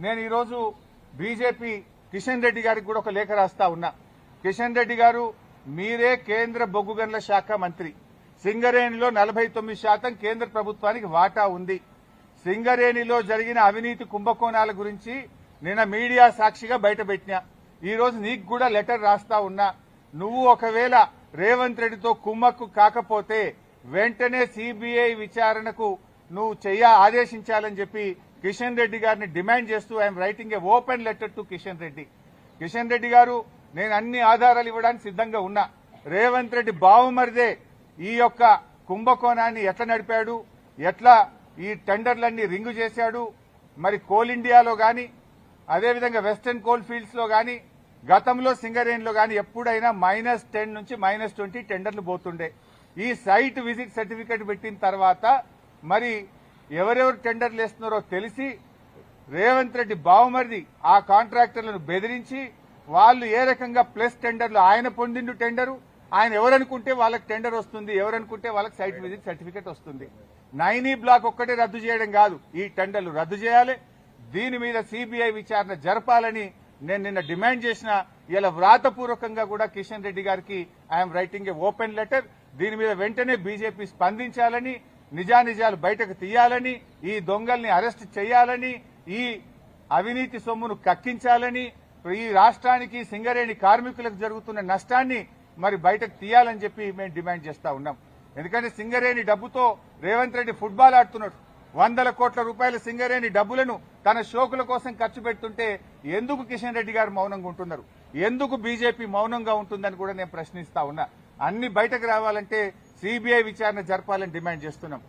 నేను ఈరోజు బీజేపీ కిషన్ రెడ్డి గారికి కూడా ఒక లేఖ రాస్తా ఉన్నా. కిషన్ రెడ్డి గారు, మీరే కేంద్ర బొగ్గు గనుల శాఖ మంత్రి. సింగరేణిలో 49% కేంద్ర ప్రభుత్వానికి వాటా ఉంది. సింగరేణిలో జరిగిన అవినీతి కుంభకోణాల గురించి నిన్న మీడియా సాక్షిగా బయటపెట్టినా. ఈ రోజు నీకు కూడా లెటర్ రాస్తా ఉన్నా. నువ్వు ఒకవేళ రేవంత్ రెడ్డితో కుమ్మక్కు కాకపోతే వెంటనే సిబిఐ విచారణకు నువ్వు ఆదేశించాలని చెప్పి కిషన్ రెడ్డి గారిని డిమాండ్ చేస్తూ I'm writing A open letter to Kishan Reddy. Kishan Reddy గారు, నేను అన్ని ఆధారాలు ఇవ్వడానికి సిద్ధంగా ఉన్నా. రేవంత్ రెడ్డి బావుమరిదే ఈ యొక్క కుంభకోణాన్ని ఎట్లా నడిపాడు, ఎట్లా ఈ టెండర్లన్నీ రింగు చేశాడు, మరి కోల్ ఇండియాలో గాని అదేవిధంగా వెస్టర్న్ కోల్ ఫీల్డ్స్ లో గాని గతంలో సింగరేణిలో గాని ఎప్పుడైనా -10 నుంచి -20 టెండర్లు పోతుండే. ఈ సైట్ విజిట్ సర్టిఫికెట్ పెట్టిన తర్వాత మరి ఎవరెవరు టెండర్లు వేస్తున్నారో తెలిసి రేవంత్ రెడ్డి బావుమరిది ఆ కాంట్రాక్టర్లను బెదిరించి వాళ్ళు ఏ రకంగా ప్లస్ టెండర్లు ఆయన పొందిండు టెండరు, ఆయన ఎవరనుకుంటే వాళ్ళకి టెండర్ వస్తుంది, ఎవరనుకుంటే వాళ్ళకి సైట్ విజిట్ సర్టిఫికెట్ వస్తుంది. 9E బ్లాక్ ఒక్కటే రద్దు చేయడం కాదు, ఈ టెండర్లు రద్దు చేయాలి. దీని మీద సిబిఐ విచారణ జరపాలని నేను నిన్న డిమాండ్ చేసిన. ఇలా వ్రాతపూర్వకంగా కూడా కిషన్ రెడ్డి గారికి I'm writing A open letter. దీని మీద వెంటనే బీజేపీ స్పందించాలని, నిజానిజాలు బయటకు తీయాలని, ఈ దొంగల్ని అరెస్ట్ చేయాలని, ఈ అవినీతి సొమ్మును కక్కించాలని, ఈ రాష్ట్రానికి సింగరేణి కార్మికులకు జరుగుతున్న నష్టాన్ని మరి బయటకు తీయాలని చెప్పి మేము డిమాండ్ చేస్తా ఉన్నాం. ఎందుకంటే సింగరేణి డబ్బుతో రేవంత్ రెడ్డి ఫుట్బాల్ ఆడుతున్నాడు. 100 కోట్ల రూపాయల సింగరేణి డబ్బులను తన షోకుల కోసం ఖర్చు పెడుతుంటే ఎందుకు కిషన్ రెడ్డి గారు మౌనంగా ఉంటున్నారు, ఎందుకు బీజేపీ మౌనంగా ఉంటుందని కూడా నేను ప్రశ్నిస్తా ఉన్నా. అన్ని బయటకు రావాలంటే సిబిఐ విచారణ జరపాలని డిమాండ్ చేస్తున్నాం.